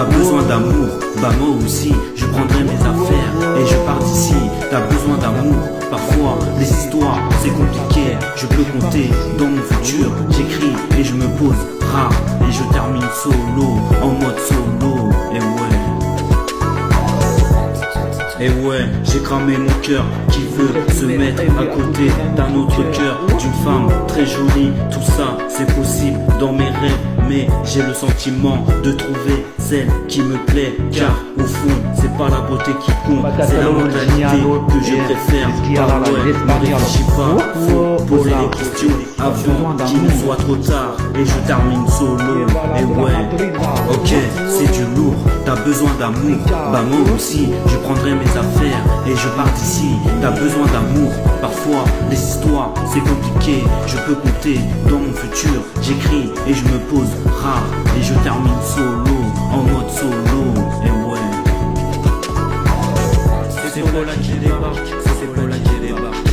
T'as besoin d'amour, bah moi aussi. Je prendrai mes affaires et je pars d'ici. T'as besoin d'amour, parfois les histoires c'est compliqué. Je peux compter dans mon futur. J'écris et je me pose rare et je termine solo, en mode solo. Et ouais, j'ai cramé mon cœur qui veut se mettre à côté d'un autre cœur, d'une femme très jolie. Tout ça, c'est possible dans mes rêves, mais j'ai le sentiment de trouver celle qui me plaît. Car au fond, c'est pas la beauté qui compte, c'est la mentalité que je préfère. Car ouais, ne réfléchis pas, faut poser les questions avant qu'il ne soit trop tard. Et je termine solo, et ouais, ok, c'est du lourd. T'as besoin d'amour, bah moi aussi, je prendrai mes affaires et je pars d'ici. T'as besoin d'amour, parfois les histoires c'est compliqué. Je peux compter dans mon futur. J'écris et je me pose rare et je termine solo, en mode solo. Et ouais, c'est Paula qui débarque, c'est Paula qui débarque.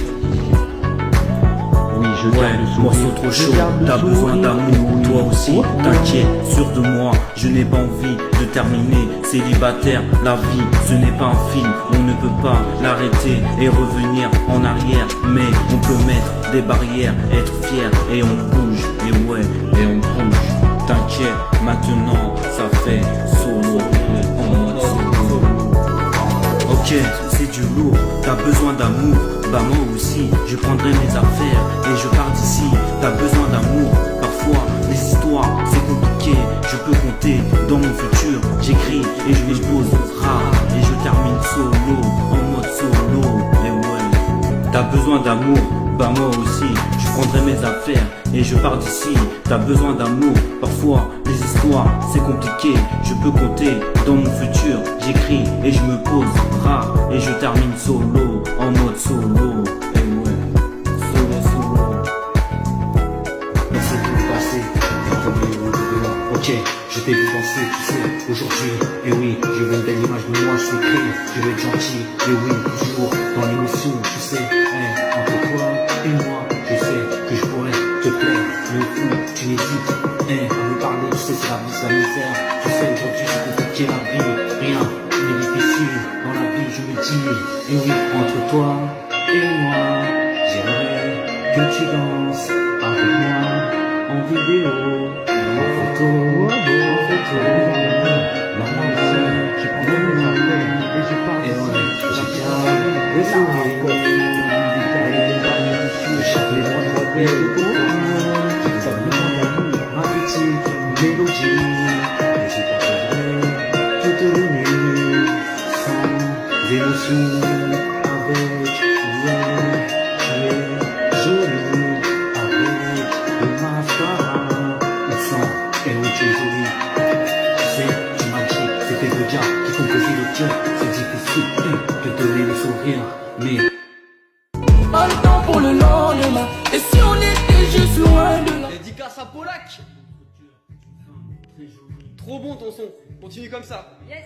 Ouais, morceau trop chaud, t'as besoin d'amour, toi aussi, t'inquiète, sûr de moi, je n'ai pas envie de terminer célibataire, la vie, ce n'est pas un film, on ne peut pas l'arrêter et revenir en arrière, mais on peut mettre des barrières, être fier et on bouge, et ouais, et on bouge, t'inquiète, maintenant, ça fait solo, en mode solo. Ok, c'est du lourd, t'as besoin d'amour, bah moi aussi, je prendrai mes affaires et je pars d'ici. T'as besoin d'amour, parfois les histoires c'est compliqué. Je peux compter dans mon futur. J'écris et je me pose rare et je termine solo, en mode solo. Et ouais, t'as besoin d'amour, bah moi aussi, je prendrai mes affaires et je pars d'ici. T'as besoin d'amour, parfois les histoires c'est compliqué. Je peux compter dans mon futur. J'écris et je me pose rare et je termine solo, en mode solo. Et ouais, solo. Merci de me passer. Ok, je t'ai vu penser, tu sais, aujourd'hui. Et oui, je veux une belle image de moi, je suis créé. Je veux être gentil, et oui, toujours dans l'émotion, tu sais. Entre toi et moi, je sais que je pourrais te plaire. Le fou, tu n'hésites à me parler, tu sais, c'est la vie, c'est la misère. Tu sais, aujourd'hui, c'est compliqué la vie. Rien n'est difficile dans la vie, je me dis. Et oui, entre toi et moi, j'aimerais que tu danses avec moi en vidéo, en photo, maman, je prends mes affaires et je pars. Et ouais, j'ai bien le sourire. Chaque les mois de ça me demande ma petite mélodie. Et je partagerai toute la nuit sans émotion avec ouais, tu es jolie avec le mascara. Le sang et oui tu es jolie. Tu sais, tu m'as dit, c'était le gars qui composait le cœur. C'est difficile de donner le sourire, mais pas le temps pour le lendemain. Et si on était juste loin de là. Dédicace à Polak. Trop bon ton son. Continue comme ça. Yes.